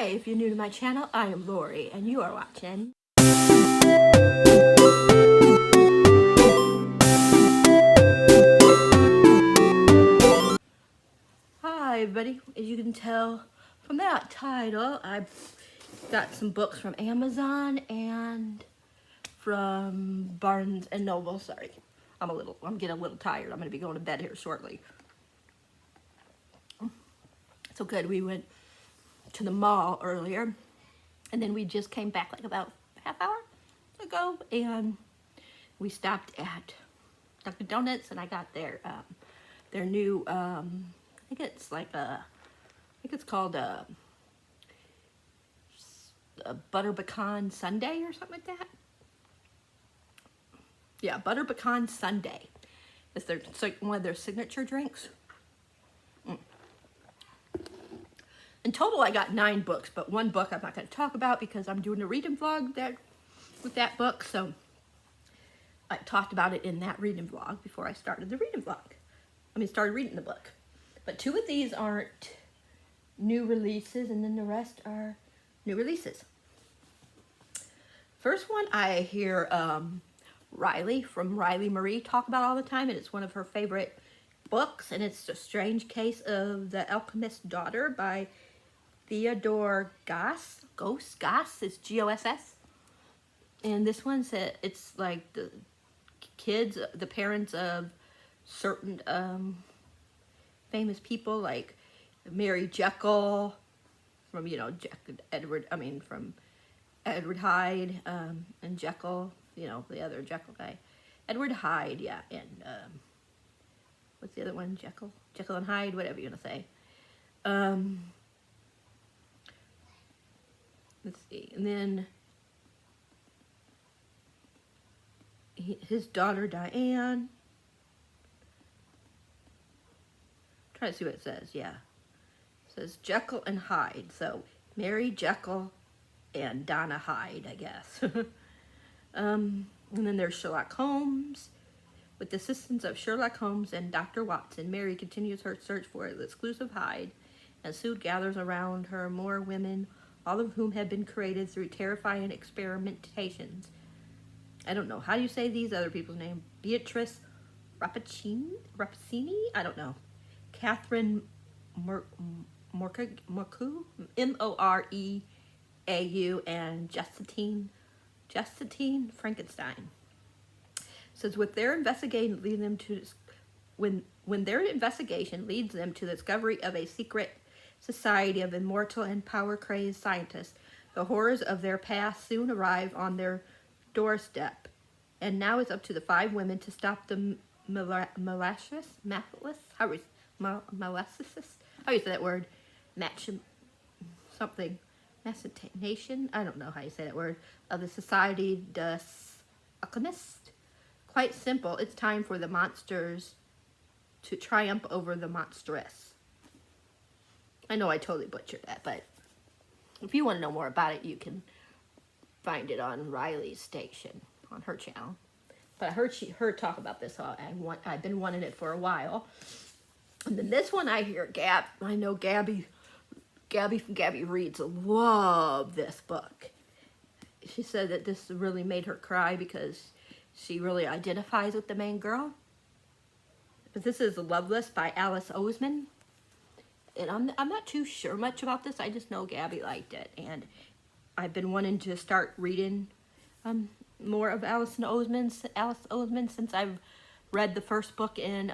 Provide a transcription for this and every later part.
Hi, if you're new to my channel, I am Lori, and you are watching. Hi, everybody. As you can tell from that title, I've got some books from Amazon and from Barnes and Noble. Sorry, I'm getting a little tired. I'm going to be going to bed here shortly. So good. We went to the mall earlier, and then we just came back like about half hour ago, and we stopped at Dunkin' Donuts, and I got their new I think it's called a butter pecan sundae or something like that. Yeah, butter pecan sundae. It's like one of their signature drinks. In total, I got 9 books, but one book I'm not going to talk about because I'm doing a reading vlog with that book. So I talked about it in that reading vlog before I started the reading vlog. Started reading the book. But 2 of these aren't new releases, and then the rest are new releases. First one I hear Riley from Riley Marie talk about all the time, and it's one of her favorite books, and it's The Strange Case of the Alchemist's Daughter by Theodore Goss. Goss is G-O-S-S. And this one said it's like the parents of certain famous people like Mary Jekyll from from Edward Hyde and Jekyll, the other Jekyll guy, Edward Hyde, yeah, and what's the other one? Jekyll and Hyde, whatever you want to say. Let's see, and then his daughter Diane. Try to see what it says. Yeah, it says Jekyll and Hyde. So Mary Jekyll and Donna Hyde, I guess. And then there's Sherlock Holmes. With the assistance of Sherlock Holmes and Dr. Watson, Mary continues her search for the exclusive Hyde, and soon gathers around her more women, all of whom have been created through terrifying experimentations. I don't know. How do you say these other people's names? Beatrice Rappaccini? I don't know. Catherine Moreau, M-O-R-E-A-U, and Justine Frankenstein. Says with their investigation leading them to when their investigation leads them to the discovery of a secret society of immortal and power-crazed scientists, the horrors of their past soon arrive on their doorstep, and now it's up to the 5 women to stop the malicious. How do you say that word? Machination? I don't know how you say that word. Of the Society des Alchemists. Quite simple. It's time for the monsters to triumph over the monstrous. I know I totally butchered that, but if you want to know more about it, you can find it on Riley's station, on her channel. But I heard her talk about this, so I've been wanting it for a while. And then this one I hear I know Gabby from Gabby Reads love this book. She said that this really made her cry because she really identifies with the main girl. But this is Loveless by Alice Oseman. And I'm not too sure much about this. I just know Gabby liked it, and I've been wanting to start reading more of Alice Oseman since I've read the first book in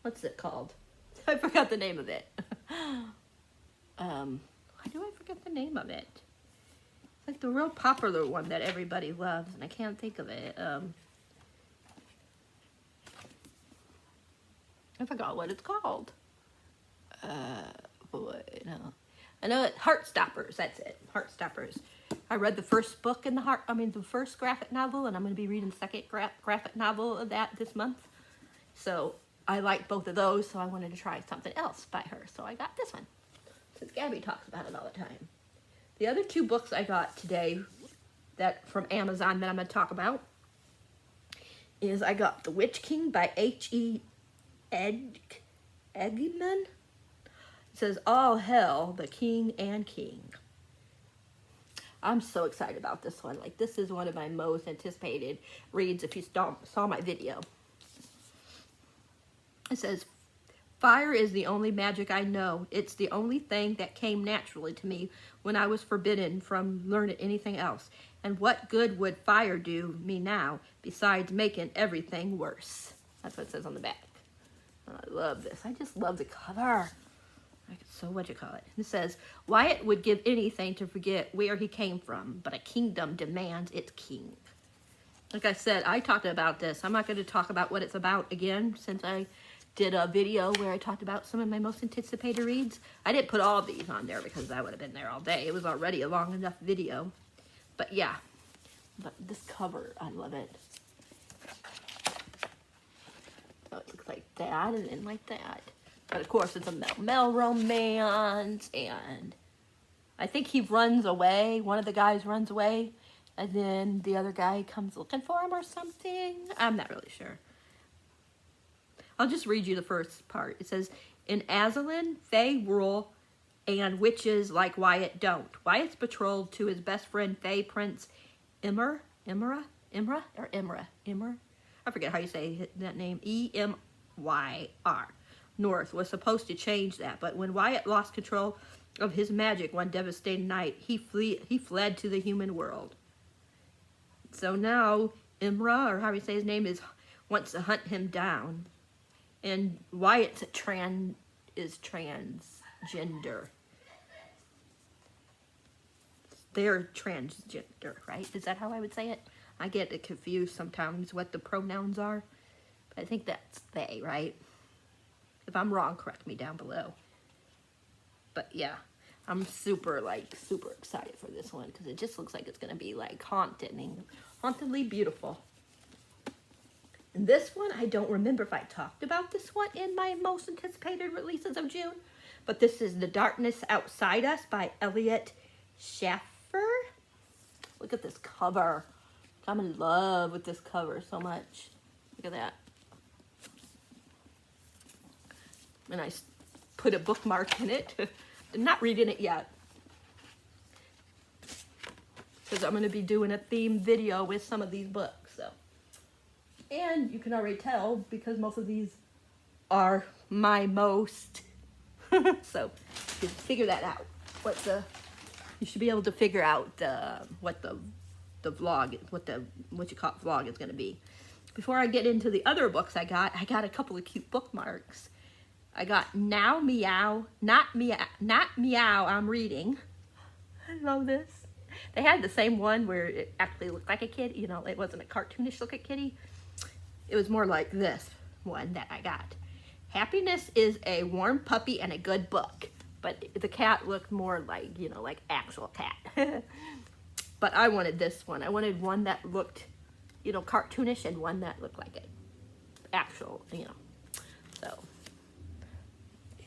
what's it called? I forgot the name of it. Why do I forget the name of it? It's like the real popular one that everybody loves, and I can't think of it. I forgot what it's called. I know it. Heartstoppers. That's it. Heartstoppers. I read the first book in the first graphic novel, and I'm going to be reading the second graphic novel of that this month. So I like both of those, so I wanted to try something else by her. So I got this one, since Gabby talks about it all the time. The other 2 books I got today that from Amazon that I'm going to talk about is I got The Witch King by H.E. Eggman. It says, All Hell, the King and King. I'm so excited about this one. Like, this is one of my most anticipated reads if you saw my video. It says, Fire is the only magic I know. It's the only thing that came naturally to me when I was forbidden from learning anything else. And what good would fire do me now besides making everything worse? That's what it says on the back. I love this. I just love the cover. So what you call it? It says, Wyatt would give anything to forget where he came from, but a kingdom demands its king. Like I said, I talked about this. I'm not going to talk about what it's about again, since I did a video where I talked about some of my most anticipated reads. I didn't put all these on there because I would have been there all day. It was already a long enough video. But yeah, but this cover, I love it. So it looks like that and then like that. But of course, it's a Mel romance, and I think he runs away. One of the guys runs away, and then the other guy comes looking for him or something. I'm not really sure. I'll just read you the first part. It says, In Azalin, Fae rule, and witches like Wyatt don't. Wyatt's betrothed to his best friend, Fae Prince Imra? I forget how you say that name. E-M-Y-R. North was supposed to change that, but when Wyatt lost control of his magic one devastating night, he fled to the human world. So now Imra, or how you say his name, wants to hunt him down, and Wyatt's transgender. They're transgender, right? Is that how I would say it? I get it confused sometimes what the pronouns are, but I think that's they, right? If I'm wrong, correct me down below. But yeah, I'm super excited for this one because it just looks like it's going to be like hauntingly beautiful. And this one, I don't remember if I talked about this one in my most anticipated releases of June, but this is The Darkness Outside Us by Elliot Schaffer. Look at this cover. I'm in love with this cover so much. Look at that. And I put a bookmark in it. I'm not reading it yet, because I'm going to be doing a themed video with some of these books. So, and you can already tell because most of these are my most. So you can figure that out. You should be able to figure out what the vlog, what you call it, vlog is going to be. Before I get into the other books I got a couple of cute bookmarks. I got Now Meow, Not Meow, I'm reading. I love this. They had the same one where it actually looked like a kid. You know, it wasn't a cartoonish looking kitty. It was more like this one that I got. Happiness is a warm puppy and a good book. But the cat looked more like, you know, like actual cat. But I wanted this one. I wanted one that looked, you know, cartoonish and one that looked like an actual, you know. So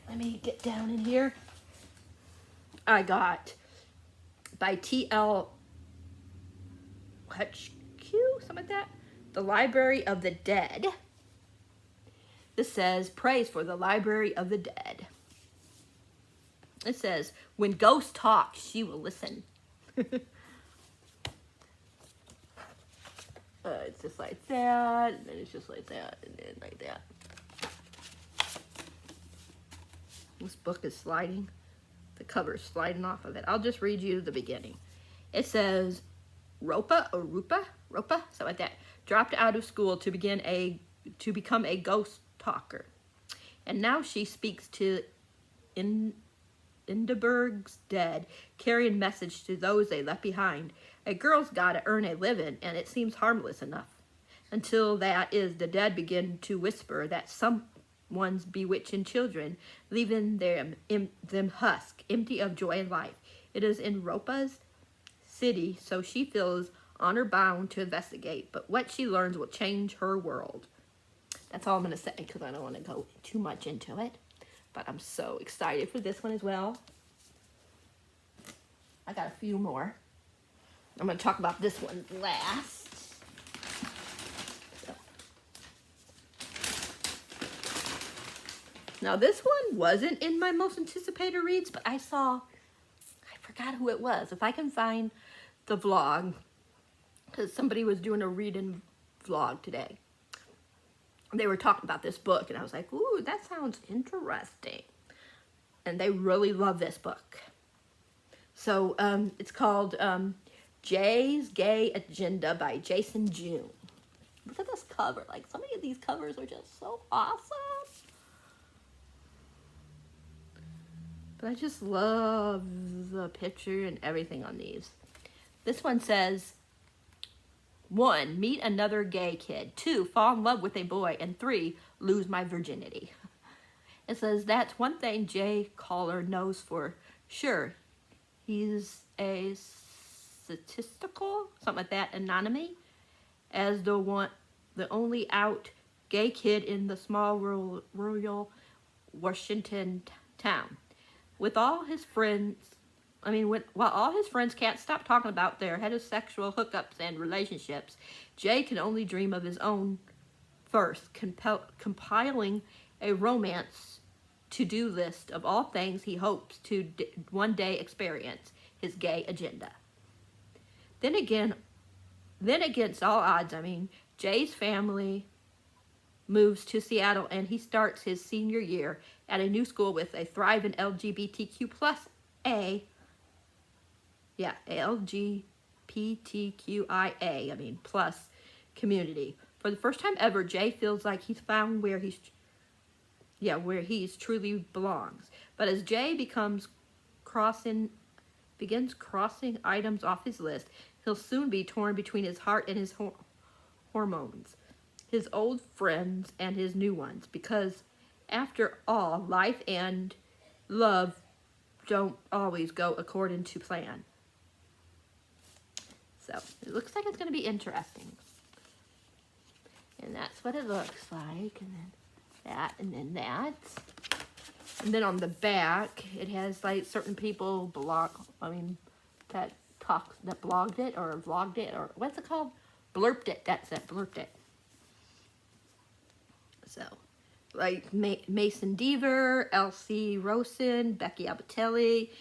let me get down in here. I got by T.L. HutchQ, something like that. The Library of the Dead. This says, Praise for the Library of the Dead. It says, When ghosts talk, she will listen. It's just like that, and then it's just like that, and then like that. This book is sliding. The cover is sliding off of it. I'll just read you the beginning. It says, Ropa, something like that, dropped out of school to become a ghost talker. And now she speaks to Indeberg's dead, carrying message to those they left behind. A girl's gotta earn a living, and it seems harmless enough. Until that is, the dead begin to whisper that someone's bewitching children, leaving them husk, empty of joy and life. It is in Ropa's city, so she feels honor-bound to investigate, but what she learns will change her world. That's all I'm going to say, because I don't want to go too much into it. But I'm so excited for this one as well. I got a few more. I'm going to talk about this one last. So. Now this one wasn't in my most anticipated reads, but I forgot who it was. If I can find the vlog, because somebody was doing a reading vlog today. They were talking about this book, and I was like, ooh, that sounds interesting. And they really love this book. So it's called Jay's Gay Agenda by Jason June. Look at this cover. Like, some of these covers are just so awesome. But I just love the picture and everything on these. This one says, 1, meet another gay kid. 2, fall in love with a boy. And 3, lose my virginity. It says, that's one thing Jay Caller knows for sure. He's a statistical, something like that, anonymity, as the only out gay kid in the small rural Washington town. With all his friends, while all his friends can't stop talking about their heterosexual hookups and relationships, Jay can only dream of his own first, compiling a romance to-do list of all things he hopes to one day experience, his gay agenda. Then against all odds, Jay's family moves to Seattle and he starts his senior year at a new school with a thriving LGBTQ plus community. For the first time ever, Jay feels like he's found where he's truly belongs. But as Jay begins crossing items off his list, he'll soon be torn between his heart and his hormones, his old friends and his new ones, because after all, life and love don't always go according to plan. So it looks like it's going to be interesting. And that's what it looks like. And then that, and then that. And then on the back, it has like certain people that blogged it or vlogged it, or what's it called? Blurped it. That's it, blurped it. So, like Mason Deaver, Elsie Rosen, Becky Abatelli,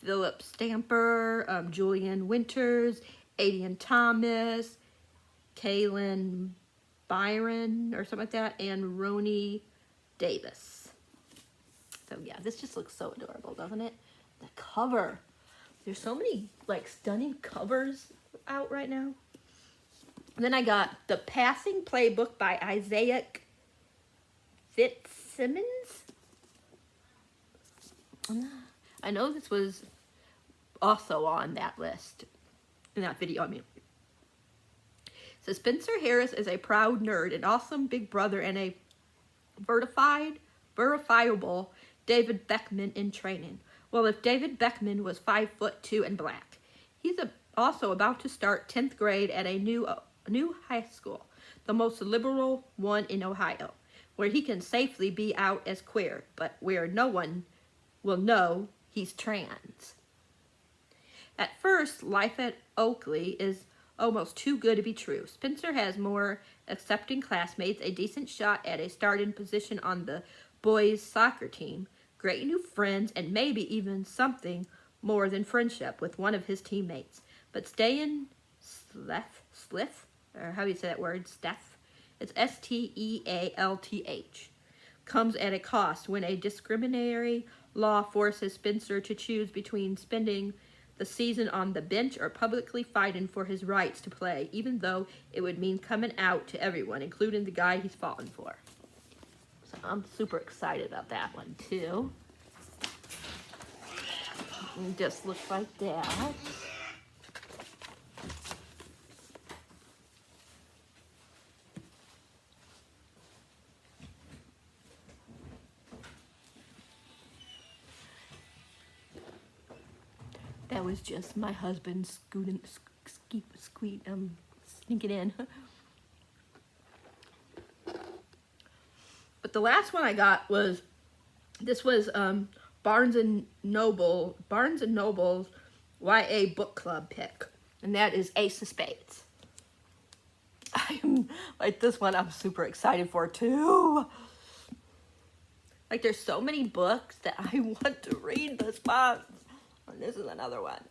Philip Stamper, Julian Winters, Adian Thomas, Kaylin Byron, or something like that, and Roni Davis. So yeah, this just looks so adorable, doesn't it? The cover. There's so many like stunning covers out right now. And then I got The Passing Playbook by Isaiah Fitzsimmons. I know this was also on that list, in that video, So Spencer Harris is a proud nerd, an awesome big brother, and a verifiable David Beckman in training. Well, if David Beckman was 5'2" and black, he's also about to start 10th grade at a new high school, the most liberal one in Ohio, where he can safely be out as queer, but where no one will know he's trans. At first, life at Oakley is almost too good to be true. Spencer has more accepting classmates, a decent shot at a starting position on the boys' soccer team, great new friends, and maybe even something more than friendship with one of his teammates. But staying Slith, or how do you say that word, Steph? It's Stealth, comes at a cost when a discriminatory law forces Spencer to choose between spending the season on the bench or publicly fighting for his rights to play, even though it would mean coming out to everyone, including the guy he's fallen for. So I'm super excited about that one too. It just looks like that. That was just my husband sneaking in. But the last one I got was, this was Barnes and Noble's YA book club pick, and that is Ace of Spades. I'm like, this one I'm super excited for too. Like, there's so many books that I want to read this month. And this is another one.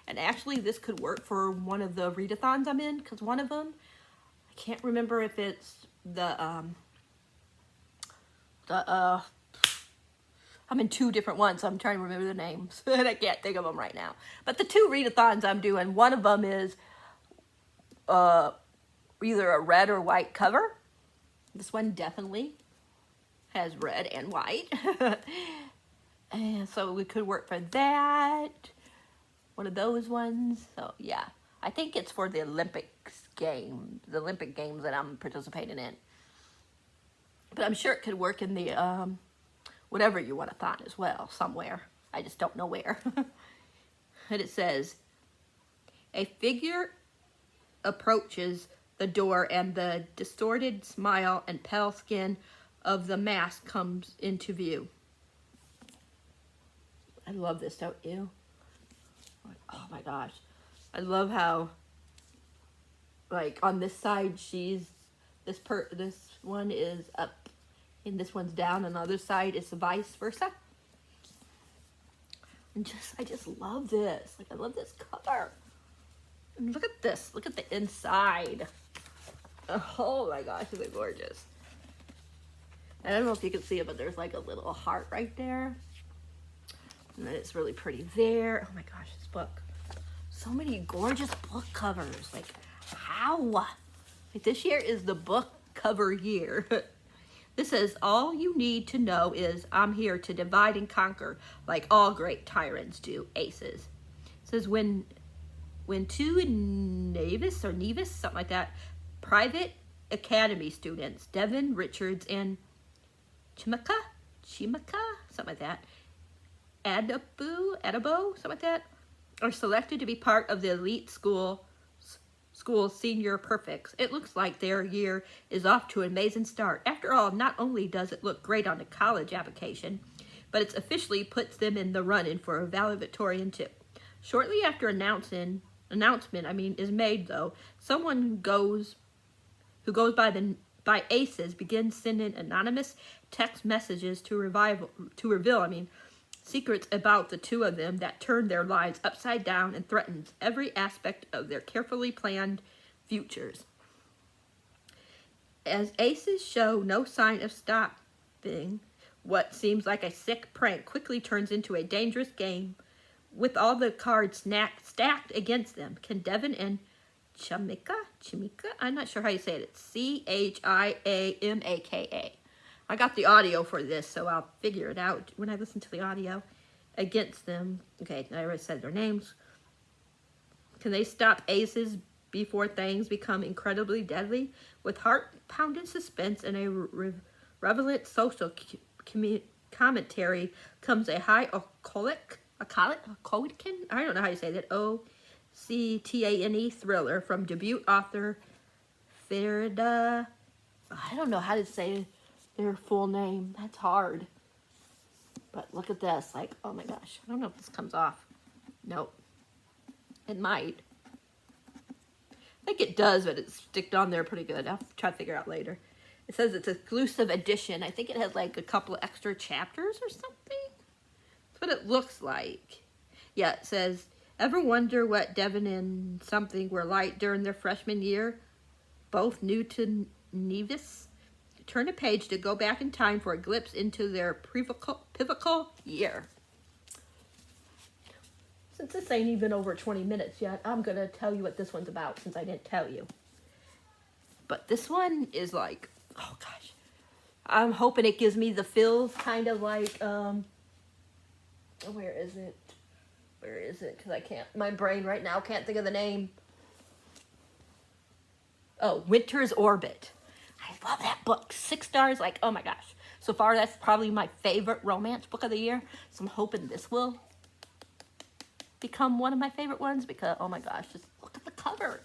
And actually, this could work for one of the readathons I'm in, because one of them, I can't remember if it's I'm in two different ones, so I'm trying to remember the names, and I can't think of them right now. But the two readathons I'm doing, one of them is either a red or white cover. This one definitely has red and white. And so we could work for that. One of those ones. So yeah, I think it's for the Olympics game, the Olympic games that I'm participating in. But I'm sure it could work in the whatever you want to thon as well, somewhere. I just don't know where. And it says, a figure approaches the door and the distorted smile and pale skin of the mask comes into view. I love this, don't you? Oh my gosh. I love how, like, on this side, this one is up and this one's down, and the other side is vice versa. And I just love this. Like, I love this cover. And look at this. Look at the inside. Oh my gosh, is it gorgeous. I don't know if you can see it, but there's like a little heart right there. And then it's really pretty there. Oh my gosh, this book. So many gorgeous book covers. Like, how? Like, this year is the book cover year. This says, all you need to know is I'm here to divide and conquer like all great tyrants do, aces. It says, when two Nevis, something like that, private academy students, Devin Richards and Chimaka, something like that, Adabo, something like that, are selected to be part of the elite school senior perfects. It looks like their year is off to an amazing start. After all, not only does it look great on a college application, but it officially puts them in the run-in for a valedictorianship. Shortly after announcement is made, though, someone who goes by Aces begins sending anonymous text messages to reveal secrets about the two of them that turn their lives upside down and threatens every aspect of their carefully planned futures. As Aces show no sign of stopping, what seems like a sick prank quickly turns into a dangerous game with all the cards stacked against them. Can Devin and Chimika, I'm not sure how you say it. It's Chiamaka. I got the audio for this, so I'll figure it out when I listen to the audio. Against them. Okay, I already said their names. Can they stop Aces before things become incredibly deadly? With heart-pounding suspense and a relevant social commentary comes a high occultic, I don't know how you say that, OCTANE thriller from debut author Farida. I don't know how to say their full name. That's hard. But look at this. Like, oh my gosh. I don't know if this comes off. Nope. It might. I think it does, but it's sticked on there pretty good. I'll try to figure out later. It says it's exclusive edition. I think it has like a couple of extra chapters or something. That's what it looks like. Yeah, it says, ever wonder what Devin and something were like during their freshman year? Both new to Nevis. Turn a page to go back in time for a glimpse into their pivotal year. Since this ain't even over 20 minutes yet, I'm going to tell you what this one's about since I didn't tell you. But this one is like, oh gosh. I'm hoping it gives me the feels, kind of like, where is it? Because I can't, my brain right now can't think of the name. Oh, Winter's Orbit. I love that book. 6 stars. Like, oh my gosh. So far, that's probably my favorite romance book of the year. So I'm hoping this will become one of my favorite ones because, oh my gosh, just look at the cover.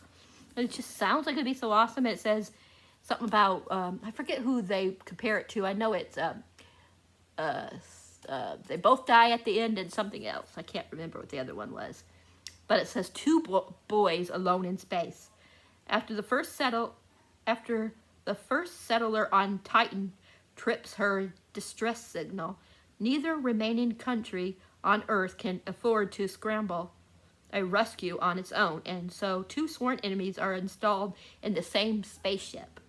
And it just sounds like it'd be so awesome. It says something about, I forget who they compare it to. I know it's, they both die at the end and something else. I can't remember what the other one was. But it says 2 boys alone in space. After the first settler on Titan trips her distress signal. Neither remaining country on Earth can afford to scramble a rescue on its own, and so two sworn enemies are installed in the same spaceship.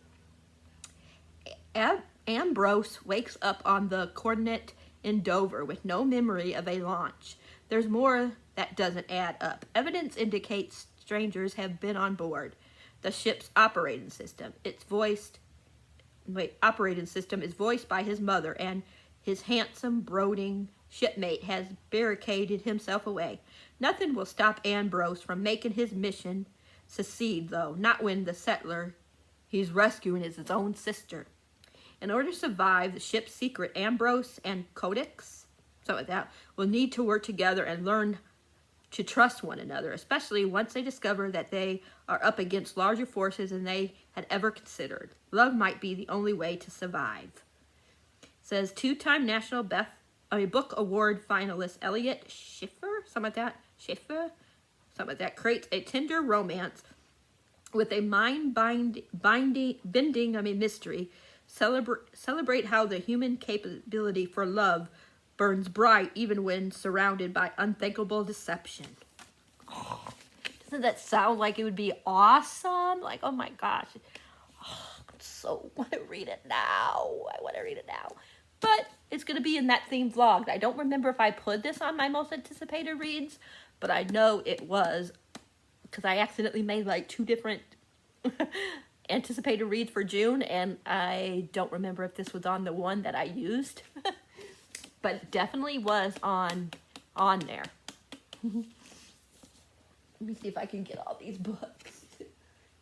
Ambrose wakes up on the coordinate in Dover with no memory of a launch. There's more that doesn't add up. Evidence indicates strangers have been on board. The ship's operating system is voiced by his mother, and his handsome, brooding shipmate has barricaded himself away. Nothing will stop Ambrose from making his mission succeed, though. Not when the settler he's rescuing is his own sister. In order to survive the ship's secret, Ambrose and Codex, something like that, will need to work together and learn to trust one another, especially once they discover that they are up against larger forces than they had ever considered. Love might be the only way to survive. It says two-time National Book Award finalist Elliot Schiffer, creates a tender romance with a mind-bending mystery. Celebrate how the human capability for love burns bright even when surrounded by unthinkable deception. Doesn't that sound like it would be awesome? Like, oh my gosh. Oh, I so want to read it now. But it's going to be in that theme vlog. I don't remember if I put this on my most anticipated reads, but I know it was because I accidentally made like 2 different anticipated reads for June, and I don't remember if this was on the one that I used. But it definitely was on there. Let me see if I can get all these books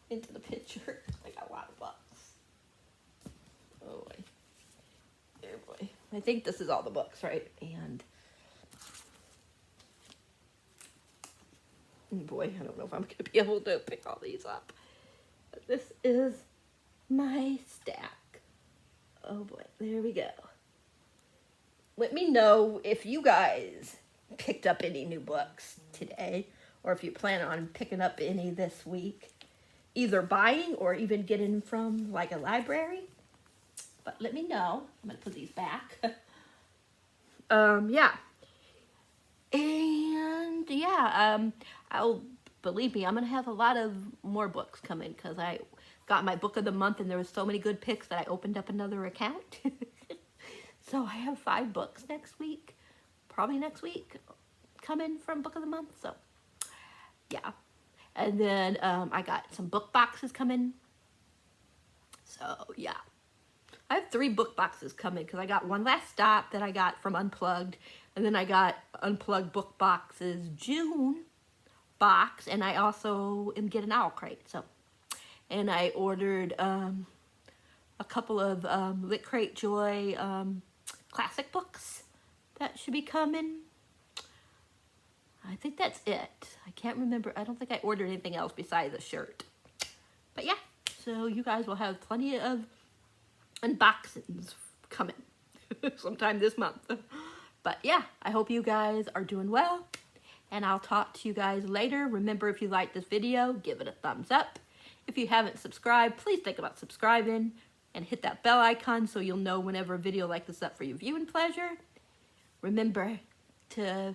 into the picture. I got a lot of books. Oh boy. Oh boy. I think this is all the books, right? And oh boy, I don't know if I'm going to be able to pick all these up. But this is my stack. Oh boy, there we go. Let me know if you guys picked up any new books today, or if you plan on picking up any this week, either buying or even getting from like a library. But let me know. I'm going to put these back. Yeah. And yeah, believe me, I'm going to have a lot of more books coming because I got my book of the month and there was so many good picks that I opened up another account. So I have 5 books probably next week, coming from book of the month. So yeah. And then I got some book boxes coming. So yeah. I have 3 book boxes coming because I got one last stop that I got from Unplugged. And then I got Unplugged book boxes June box. And I also am getting Owl Crate. So, and I ordered a couple of Lit Crate Joy classic books that should be coming. I think that's it. I can't remember. I don't think I ordered anything else besides a shirt. But yeah, so you guys will have plenty of unboxings coming sometime this month. But yeah, I hope you guys are doing well, and I'll talk to you guys later. Remember, if you like this video, give it a thumbs up. If you haven't subscribed, please think about subscribing and hit that bell icon so you'll know whenever a video like this is up for your viewing pleasure. Remember to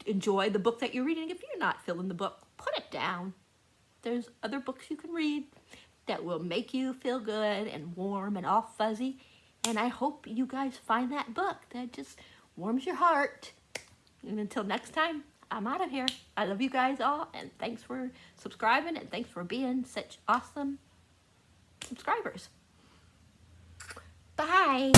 enjoy the book that you're reading. If you're not feeling the book, put it down. There's other books you can read that will make you feel good and warm and all fuzzy. And I hope you guys find that book that just warms your heart. And until next time, I'm out of here. I love you guys all, and thanks for subscribing, and thanks for being such awesome subscribers. Bye.